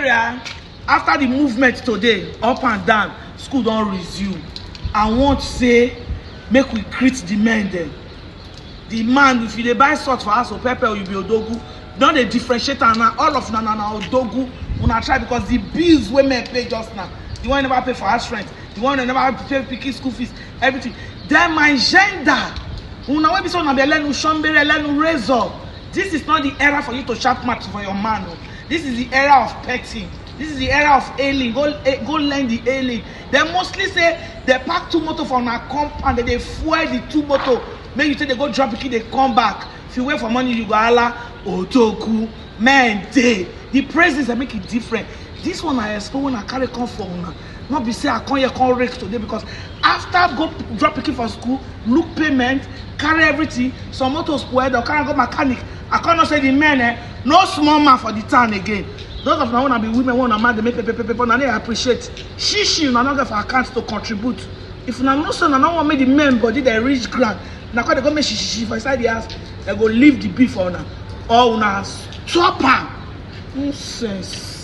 After the movement today, up and down, school don't resume. I want to say, make we greet the men then. The man, if you dey buy salt for house or pepper, or you be odogu, don't they differentiate and all of na odogu. Una try because the bills we men pay just now, the one never pay for house rent, the one never pay picking school fees, everything. Then my gender, una wey be so na be lenu shombere lenu razor. This is not the era for you to sharp match for your man. No. This is the era of petting. This is the era of ailing. Go learn the ailing. They mostly say they pack 2 motor from a compound, they fuel the 2 motor. Make you say they go drop it, they come back. If you wait for money, you go ala otoku men day. The praises that make it different. This one I explain when I carry come from una. Not be say I come here come rake today because after go drop it for school, look payment, carry everything. Some motor spoiled, or carry go mechanic. I cannot say the men no small man for the town again. Those of them want to be women, want to man, they make paper, and they appreciate. SHUU, na not get for accounts to contribute. If na no son, I don't want make the men body they reach ground. Now they go make shishi for inside the house, they go leave the beef for now. Or una stop her. Nonsense.